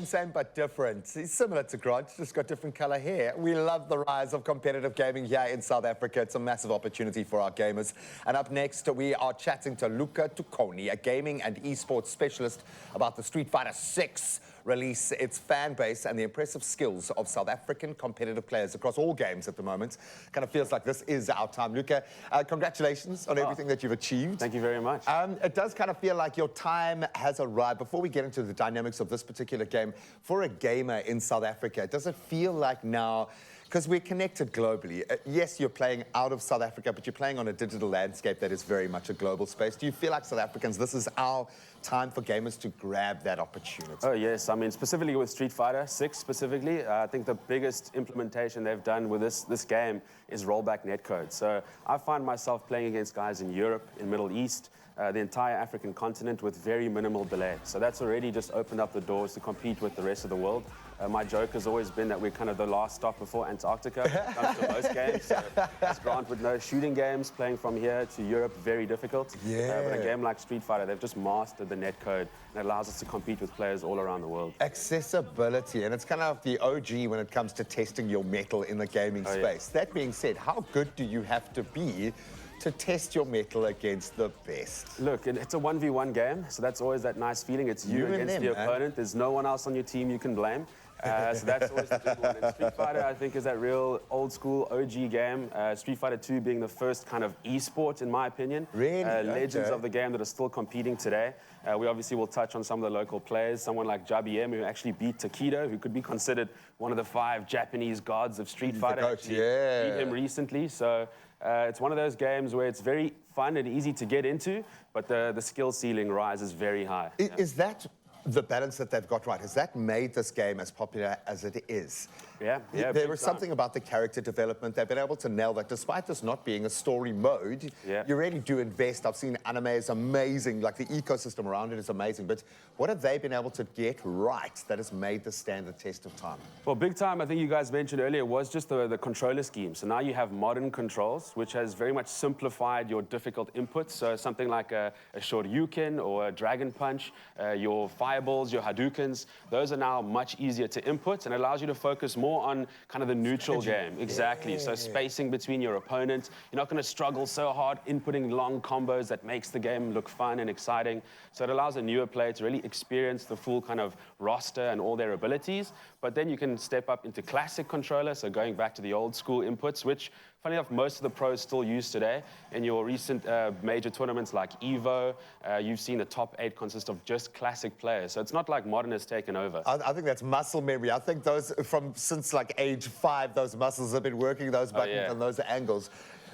Same, but different. He's similar to Grant, just got different color hair. We love the rise of competitive gaming here in South Africa. It's a massive opportunity for our gamers. And up next, we are chatting to Luca Tucconi, a gaming and esports specialist, about the Street Fighter 6 release, its fan base, and the impressive skills of South African competitive players across all games at the moment. Kind of feels like this is our time. Luca, congratulations on everything that you've achieved. Thank you very much. It does kind of feel like your time has arrived. Before we get into the dynamics of this particular game, for a gamer in South Africa, does it feel like now, because we're connected globally, yes, you're playing out of South Africa, but you're playing on a digital landscape that is very much a global space. Do you feel like South Africans, this is our time for gamers to grab that opportunity? Oh, yes. I mean, specifically with Street Fighter 6 specifically, I think the biggest implementation they've done with this game is rollback netcode. So I find myself playing against guys in Europe, in Middle East, the entire African continent with very minimal delay. So that's already just opened up the doors to compete with the rest of the world. My joke has always been that we're kind of the last stop before Antarctica when it comes to most games. So as Grant would know, shooting games, playing from here to Europe, very difficult. Yeah. But a game like Street Fighter, they've just mastered the netcode, and it allows us to compete with players all around the world. Accessibility, and it's kind of the OG when it comes to testing your mettle in the gaming space. Yeah. That being said, how good do you have to be to test your mettle against the best? Look, it's a 1v1 game, so that's always that nice feeling. It's you against the opponent. There's no one else on your team you can blame. So that's always the big one. And Street Fighter, I think, is that real old-school OG game. Street Fighter 2 being the first kind of e-sport, in my opinion. Really? Legends of the game that are still competing today. We obviously will touch on some of the local players. Someone like Jabi M, who actually beat Takedo, who could be considered one of the 5 Japanese gods of Street Fighter. Actually beat him recently. So it's one of those games where it's very fun and easy to get into, but the skill ceiling rises very high. Is that the balance that they've got right? Has that made this game as popular as it is? Yeah. There was something about the character development. They've been able to nail that. Despite this not being a story mode, you really do invest. I've seen anime is amazing. Like, the ecosystem around it is amazing. But what have they been able to get right that has made this stand the test of time? Well, big time, I think you guys mentioned earlier, was just the controller scheme. So now you have modern controls, which has very much simplified your difficult inputs. So something like a Shoryuken or a Dragon Punch, your fireballs, your Hadoukens, those are now much easier to input, and it allows you to focus more on kind of the neutral game. Exactly. So spacing between your opponent. You're not going to struggle so hard inputting long combos that makes the game look fun and exciting. So it allows a newer player to really experience the full kind of roster and all their abilities. But then you can step up into classic controller, so going back to the old school inputs, which, funny enough, most of the pros still use today. In your recent major tournaments like EVO, you've seen the top 8 consist of just classic players. So it's not like modern has taken over. I think that's muscle memory. I think those, since like age 5, those muscles have been working those buttons and those angles.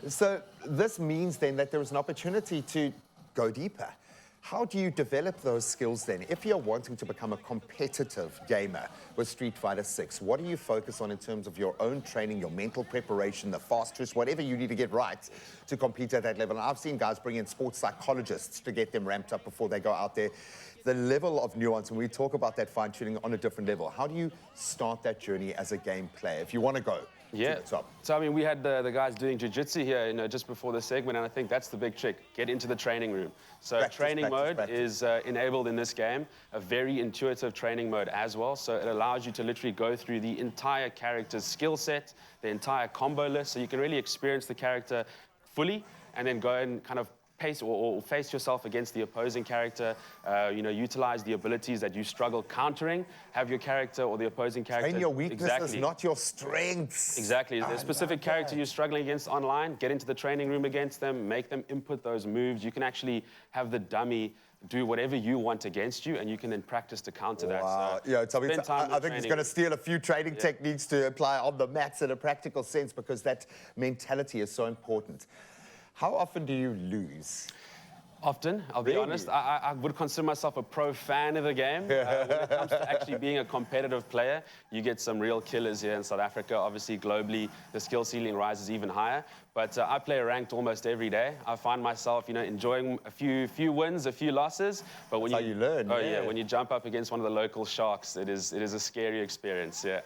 So this means then that there is an opportunity to go deeper. How do you develop those skills then? If you're wanting to become a competitive gamer with Street Fighter 6, what do you focus on in terms of your own training, your mental preparation, the fast twitch, whatever you need to get right to compete at that level? And I've seen guys bring in sports psychologists to get them ramped up before they go out there. The level of nuance, and we talk about that fine-tuning on a different level. How do you start that journey as a game player if you want to go to the top? So, I mean, we had the guys doing jiu-jitsu here, just before the segment, and I think that's the big trick. Get into the training room. So training mode is enabled in this game, a very intuitive training mode as well. So it allows you to literally go through the entire character's skill set, the entire combo list, so you can really experience the character fully, and then go and kind of pace or face yourself against the opposing character, utilize the abilities that you struggle countering, have your character or the opposing character... Train your weaknesses, not your strengths. Exactly. There's a specific character you're struggling against online, get into the training room against them, make them input those moves. You can actually have the dummy do whatever you want against you, and you can then practice to counter that. So I think he's going to steal a few training techniques to apply on the mats in a practical sense, because that mentality is so important. How often do you lose? Often, I'll be honest. I would consider myself a pro fan of the game. When it comes to actually being a competitive player, you get some real killers here in South Africa. Obviously, globally, the skill ceiling rises even higher. But I play ranked almost every day. I find myself, enjoying a few wins, a few losses. But when you learn. When you jump up against one of the local sharks, it is a scary experience. Yeah.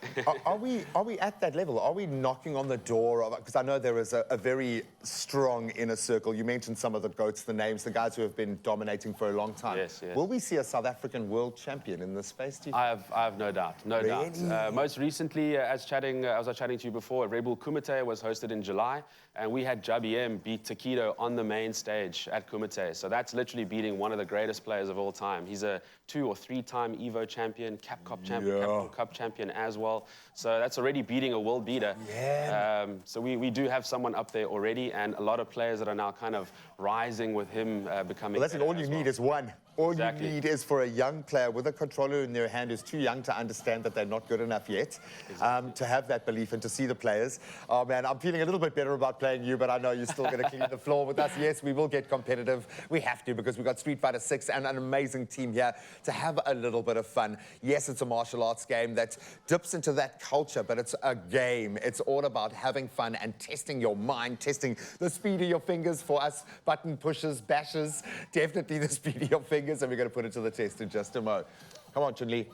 Are we at that level? Are we knocking on the door of? Because I know there is a very strong inner circle. You mentioned some of the goats, the names, the guys guys who have been dominating for a long time. Yes, yes. Will we see a South African world champion in this space, do you I have no doubt, no doubt. Really? Most recently, as I was chatting to you before, Red Bull Kumite was hosted in July, and we had Jabi M beat Takido on the main stage at Kumite. So that's literally beating one of the greatest players of all time. He's a 2 or 3-time Evo champion, Capcom champion, Capcom Cup champion as well. So that's already beating a world beater. Yeah. So we do have someone up there already, and a lot of players that are now kind of rising with him becoming. Well, listen, all you need is one. All Exactly. you need is for a young player with a controller in their hand who's too young to understand that they're not good enough yet, to have that belief and to see the players. Oh, man, I'm feeling a little bit better about playing you, but I know you're still going to clean the floor with us. Yes, we will get competitive. We have to, because we've got Street Fighter 6 and an amazing team here to have a little bit of fun. Yes, it's a martial arts game that dips into that culture, but it's a game. It's all about having fun and testing your mind, testing the speed of your fingers. For us, button pushers, bashes, definitely the speed of your fingers, and we're going to put it to the test in just a moment. Come on, Chun-Li.